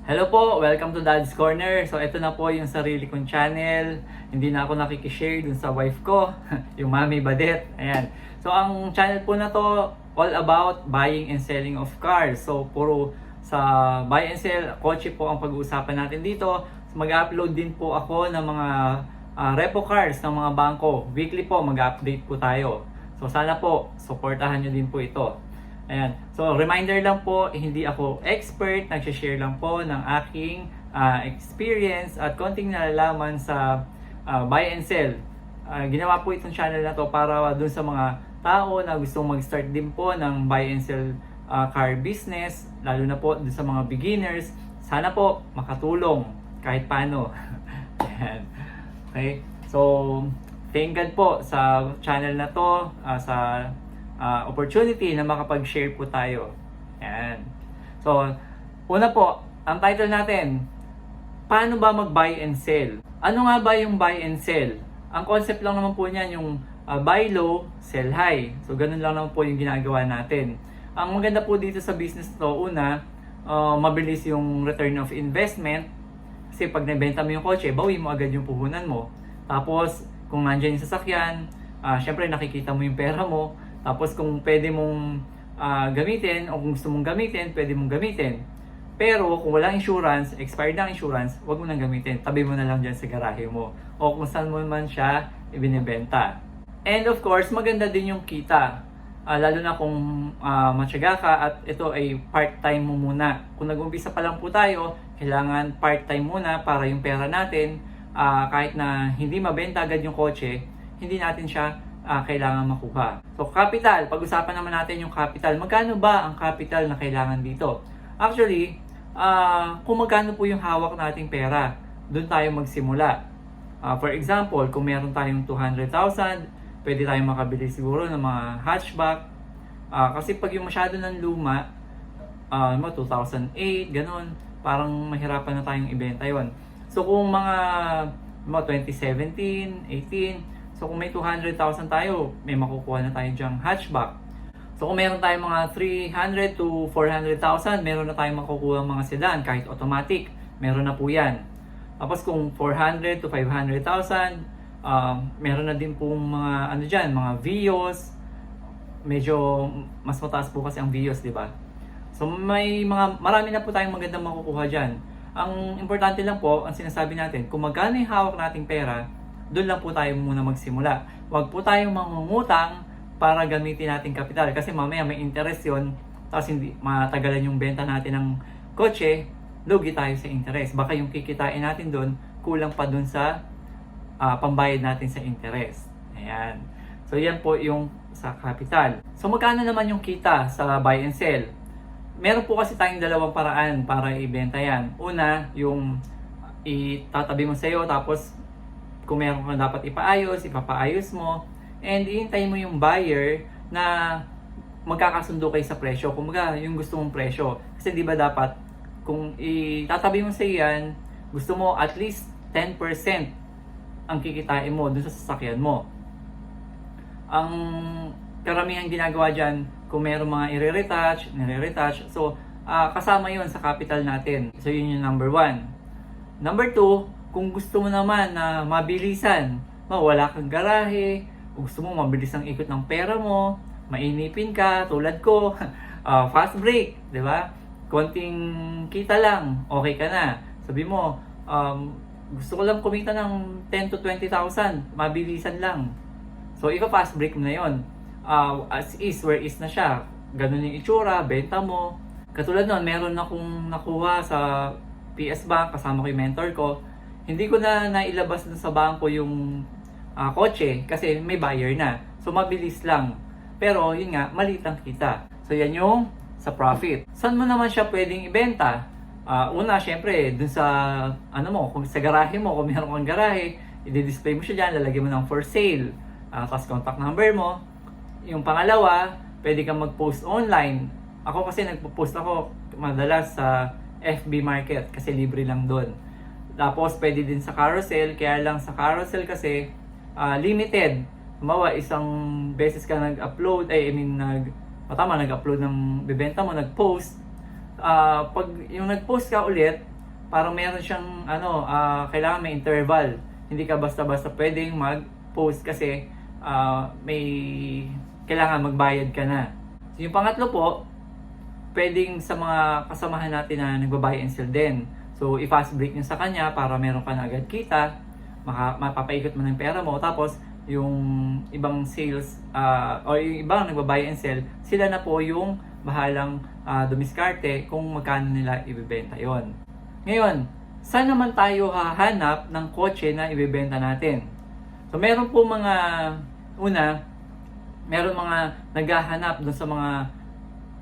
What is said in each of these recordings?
Hello po! Welcome to Dad's Corner. So ito na po yung sarili kong channel. Hindi na ako nakikishare dun sa wife ko, yung Mami Badet. Ayan. So ang channel po na to, all about buying and selling of cars. So puro sa buy and sell, kotse po ang pag-uusapan natin dito. So, mag-upload din po ako ng mga repo cars ng mga bangko. Weekly po mag-update po tayo. So sana po, supportahan nyo din po ito. Ayan. So, reminder lang po, hindi ako expert, nagsishare lang po ng aking experience at konting nalalaman sa buy and sell. Ginawa po itong channel na to para dun sa mga tao na gustong mag-start din po ng buy and sell car business, lalo na po dun sa mga beginners. Sana po makatulong kahit paano. Ayan. Okay? So, thank God po sa channel na to, sa opportunity na makapag-share po tayo. Ayan. So, una po, ang title natin, paano ba mag-buy and sell? Ano nga ba yung buy and sell? Ang concept lang naman po niyan yung buy low, sell high. So, ganun lang naman po yung ginagawa natin. Ang maganda po dito sa business to, una, mabilis yung return of investment. Kasi pag nabenta mo yung kotse, bawi mo agad yung puhunan mo. Tapos, kung nandiyan yung sasakyan, syempre nakikita mo yung pera mo. Tapos kung pwede mong gamitin o kung gusto mong gamitin, pwede mong gamitin. Pero kung walang insurance, expired na insurance, wag mo nang gamitin. Tabi mo na lang dyan sa garahe mo. O kung saan mo man siya ibinibenta. And of course, maganda din yung kita. Lalo na kung matyaga ka at ito ay part-time mo muna. Kung nag-umpisa pa lang po tayo, kailangan part-time muna para yung pera natin, kahit na hindi mabenta agad yung kotse, hindi natin siya kailangan makuha. So, capital. Pag-usapan naman natin yung capital. Magkano ba ang capital na kailangan dito? Actually, kung magkano po yung hawak nating pera, doon tayo magsimula. For example, kung meron tayong 200,000, pwede tayong makabili siguro ng mga hatchback. Kasi pag yung masyado ng luma, 2008, ganun, parang mahirapan na tayong ibenta yon. So, kung mga 2017, 18, so kung may 200,000 tayo, may makukuha na tayo dyang hatchback. So kung meron tayong mga 300 to 400,000, meron na tayong makukuha mga sedan, kahit automatic, meron na po yan. Tapos kung 400 to 500,000, meron na din pong mga ano dyan, mga Vios. Medyo mas mataas po kasi ang Vios, di ba? So may mga, marami na po tayong magandang makukuha dyan. Ang importante lang po, ang sinasabi natin, kung magkano yung hawak nating pera, doon lang po tayo muna magsimula. Huwag po tayong mangungutang para gamitin natin kapital. Kasi mamaya may interest yun, tapos hindi matagalan yung benta natin ng kotse, lugi tayo sa interest. Baka yung kikitain natin doon, kulang pa doon sa pambayad natin sa interest. Ayan. So yan po yung sa capital. So magkano naman yung kita sa buy and sell? Meron po kasi tayong dalawang paraan para ibenta yan. Una, yung itatabi mo sa iyo, tapos kung meron kang dapat ipapaayos mo, and ihintayin mo yung buyer na magkakasundo kayo sa presyo. Kumbaga, yung gusto mong presyo. Kasi di ba dapat, kung itatabi mo sa iyan, gusto mo at least 10% ang kikitain mo dun sa sasakyan mo. Ang karamihan ginagawa dyan, kung meron mga nire-retouch, so kasama yun sa capital natin. So yun yung number 1. Number 2, kung gusto mo naman na mabilisan, wala kang garahe, kung gusto mo mabilis ang ikot ng pera mo, mainipin ka, tulad ko, fast break, di ba? Konting kita lang, okay ka na. Sabi mo, gusto ko lang kumita ng 10 to 20,000, mabilisan lang. So, fast break mo na yun. As is, where is na siya. Ganun yung itsura, benta mo. Katulad nun, meron akong nakuha sa PS Bank, kasama ko yung mentor ko. Hindi ko na nailabas na sa bangko yung kotse kasi may buyer na. So mabilis lang. Pero yun nga, maliit ang kita. So yan yung sa profit. Saan mo naman siya pwedeng ibenta? Una, syempre, dun sa kung sa garahe mo, kung meron kang garahe, i-display mo siya dyan, lalagyan mo ng for sale. Tapos contact number mo. Yung pangalawa, pwede kang mag-post online. Ako kasi nagpo-post ako madalas sa FB Market kasi libre lang doon. Tapos, pwede din sa carousel. Kaya lang sa carousel kasi, limited. Mawa, isang beses ka nag-upload, nag-upload ng bibenta mo, nag-post. Pag yung nag-post ka ulit, parang meron siyang kailangan may interval. Hindi ka basta-basta pwedeng mag-post kasi may kailangan magbayad ka na. So, yung pangatlo po, pwedeng sa mga kasamahan natin na nagbabuy and sell din. So, i-fast break nyo sa kanya para meron ka na agad kita, mapapaikot mo ng pera mo, tapos yung ibang sales o yung ibang nagbabuy and sell, sila na po yung bahalang dumiskarte kung magkano nila ibebenta yon. Ngayon, saan naman tayo hahanap ng kotse na ibebenta natin? So, meron po meron mga naghahanap dun sa mga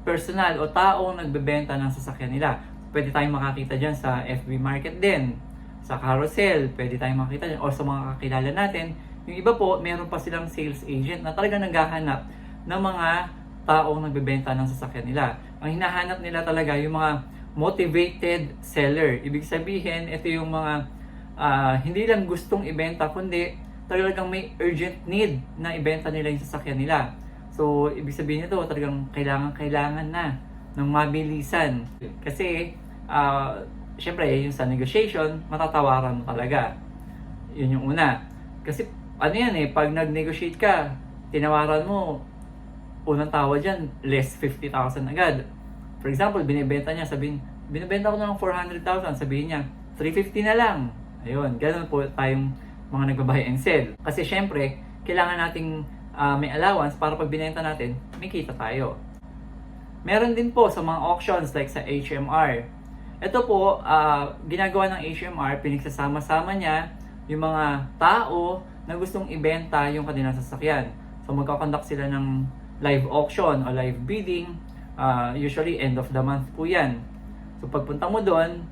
personal o taong nagbebenta ng sasakyan nila. Pwede tayong makakita dyan sa FB Market din, sa carousel, pwede tayong makita dyan, o sa mga kakilala natin. Yung iba po, meron pa silang sales agent na talaga naghahanap ng mga taong nagbebenta ng sasakyan nila. Ang hinahanap nila talaga yung mga motivated seller. Ibig sabihin, ito yung mga hindi lang gustong ibenta, kundi talagang may urgent need na ibenta nila yung sasakyan nila. So, ibig sabihin nito, talagang kailangan na ng mabilisan. Kasi, syempre, yung sa negotiation, matatawaran mo talaga. Yun yung una. Kasi, pag nag-negotiate ka, tinawaran mo, unang tawad dyan, less 50,000 agad. For example, binibenta ko na ng 400,000, sabihin niya, 350 na lang. Ayun, ganun po tayong mga nagbabuy and sell. Kasi syempre, kailangan nating may allowance para pag binenta natin, may kita tayo. Meron din po sa mga auctions like sa HMR. Ito po, ginagawa ng HMR, pinagsasama-sama niya yung mga tao na gustong ibenta yung kanilang sasakyan. So magkakonduct sila ng live auction o live bidding, usually end of the month po yan. So pagpunta mo doon,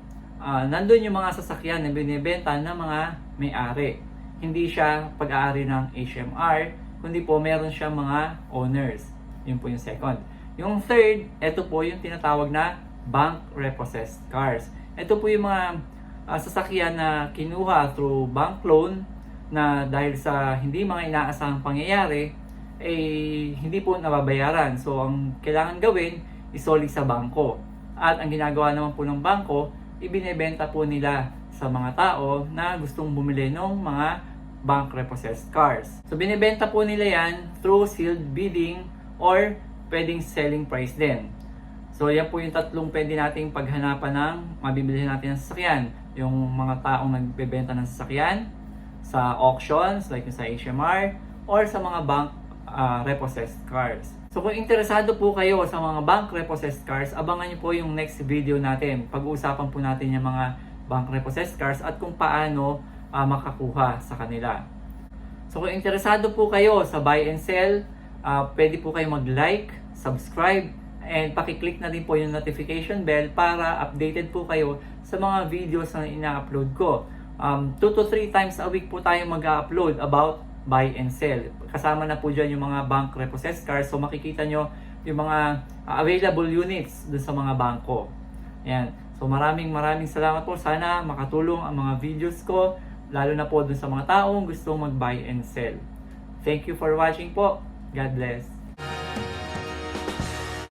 nandun yung mga sasakyan na binibenta ng mga may-ari. Hindi siya pag-aari ng HMR, kundi po meron siya mga owners. Yun po yung second. Yung third, ito po yung tinatawag na bank repossessed cars. Ito po yung mga sasakyan na kinuha through bank loan na dahil sa hindi mga inaasahang pangyayari, hindi po nababayaran. So, ang kailangan gawin, isoli sa bangko. At ang ginagawa naman po ng bangko, ibinebenta po nila sa mga tao na gustong bumili ng mga bank repossessed cars. So, binibenta po nila yan through sealed bidding or pwedeng selling price din. So, yan po yung tatlong pwede nating paghanapan ng mabibili natin ng sasakyan. Yung mga taong nagbebenta ng sasakyan sa auctions like sa HMR or sa mga bank repossessed cars. So, kung interesado po kayo sa mga bank repossessed cars, abangan nyo po yung next video natin. Pag-uusapan po natin yung mga bank repossessed cars at kung paano makakuha sa kanila. So, kung interesado po kayo sa buy and sell, pwede po kayo mag-like, subscribe, and pakiclick na din po yung notification bell para updated po kayo sa mga videos na ina-upload ko. 2 to 3 times a week po tayo mag-upload about buy and sell. Kasama na po dyan yung mga bank repossessed cars. So makikita nyo yung mga available units dun sa mga bangko. Ayan. So maraming salamat po. Sana makatulong ang mga videos ko, lalo na po dun sa mga taong gustong mag-buy and sell. Thank you for watching po. God bless.